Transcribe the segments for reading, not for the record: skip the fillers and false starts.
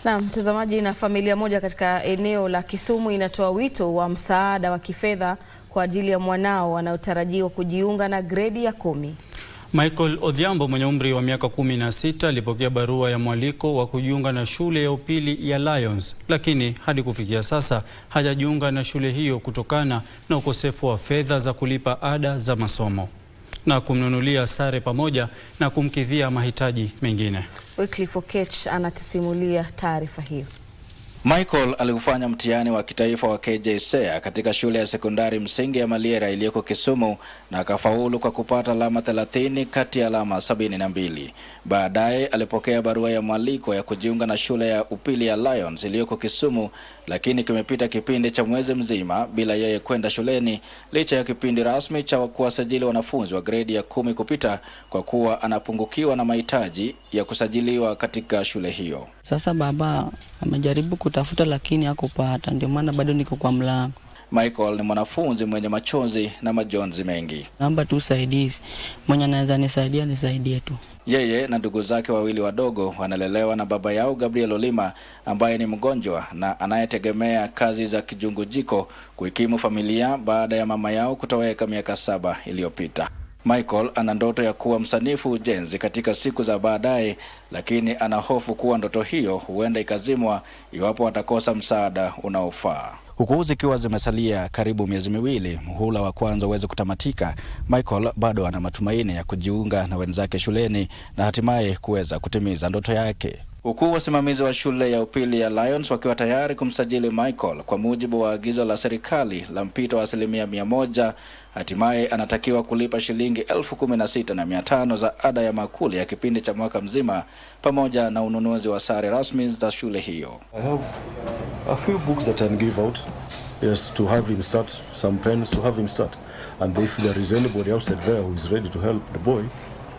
Na mtazamaji, na familia moja katika eneo la Kisumu inatoa wito wa msaada wa kifedha kwa ajili ya mwanao wanaotarajiwa kujiunga na gredi ya 10. Michael Odhiambo mwenye umri wa miaka 16 alipokea barua ya mwaliko wa kujiunga na shule ya upili ya Lions, lakini hadi kufikia sasa hajajiunga na shule hiyo kutokana na ukosefu wa fedha za kulipa ada za masomo na kumnunulia sare pamoja na kumkidhia mahitaji mengine. Wycliffe Okech anatisimulia taarifa hiyo. Michael aliufanya mtihani wa kitaifa wa KJSEA katika shule ya sekondari msingi ya Maliera iliyoko Kisumu na akafaulu kwa kupata alama 30 kati ya alama 72. Baadaye alipokea barua ya mwaliko ya kujiunga na shule ya upili ya Lions iliyoko Kisumu, lakini kimepita kipindi cha mwezi mzima bila yeye kwenda shuleni licha ya kipindi rasmi cha kuwasajili wanafunzi wa gredi ya 10 kupita kwa kuwa anapungukiwa na mahitaji ya kusajiliwa katika shule hiyo. Sasa baba amejaribu kutafuta lakini hakupata, ndio maana bado niko kwa mlango. Michael ni mwanafunzi mwenye machozi na majonzi mengi. Naomba tu usaidizi. Mwenye anaweza nisaidia nisaidie tu. Yeye na ndugu zake wawili wadogo wanalelewa na baba yao Gabriel Olima ambaye ni mgonjwa na anayetegemea kazi za kijungujiko kuikimu familia baada ya mama yao kutoweka miaka 7 iliyopita. Michael ana ndoto ya kuwa msanifu ujenzi katika siku za baadaye, lakini ana hofu kuwa ndoto hiyo huenda ikazimwa iwapo atakosa msaada unaofaa. Huku zikiwa zimesalia karibu miezi miwili muhula wa kwanza uweze kutamatika, Michael bado ana matumaini ya kujiunga na wenzake shuleni na hatimaye kuweza kutimiza ndoto yake. Huku wasimamizi wa shule ya upili ya Lions wakiwa tayari kumsajili Michael kwa mujibu wa agizo la serikali la mpito wa 100%, hatimaye anatakiwa kulipa shilingi 16,500 za ada ya makuli ya kipindi cha mwaka mzima pamoja na ununuzi wa sare rasmi za shule hiyo. I have a few books that I can give out, yes, to have him start, some pens to have him start, and if there is anybody outside there who is ready to help the boy,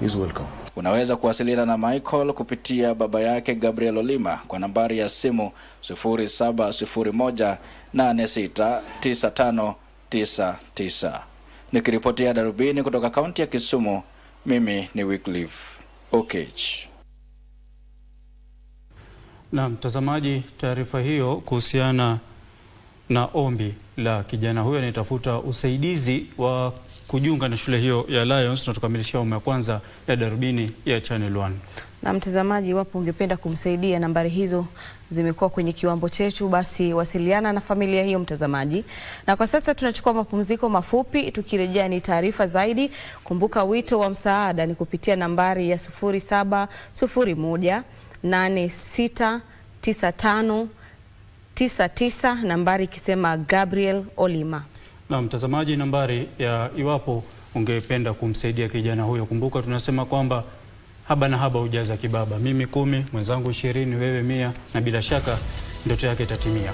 he is welcome. Unaweza kuwasiliana na Michael kupitia baba yake Gabriel Olima kwa nambari ya simu 0701869599. Nikiripotia Darubini kutoka kaunti ya Kisumu, mimi ni Wycliffe Okech. Na mtazamaji, taarifa hiyo kuhusiana na ombi la kijana huyo anayetafuta usaidizi wa kujiunga na shule hiyo ya Lions, na tukamilishia awamu ya kwanza ya Darubini ya Channel 1. Na mtazamaji, wapo ungependa kumsaidia, nambari hizo zimekuwa kwenye kiwambo chetu, basi wasiliana na familia hiyo mtazamaji. Na kwa sasa tunachukua mapumziko mafupi, tukirejea ni taarifa zaidi. Kumbuka wito wa msaada ni kupitia nambari ya 0701869599, nambari ikisema Gabriel Olima. Na mtazamaji, nambari ya iwapo ungependa kumsaidia kijana huyo. Kumbuka tunasema kwamba haba na haba hujaza kibaba. Mimi 10, mwenzangu 20, wewe 100, na bila shaka ndoto yake itatimia.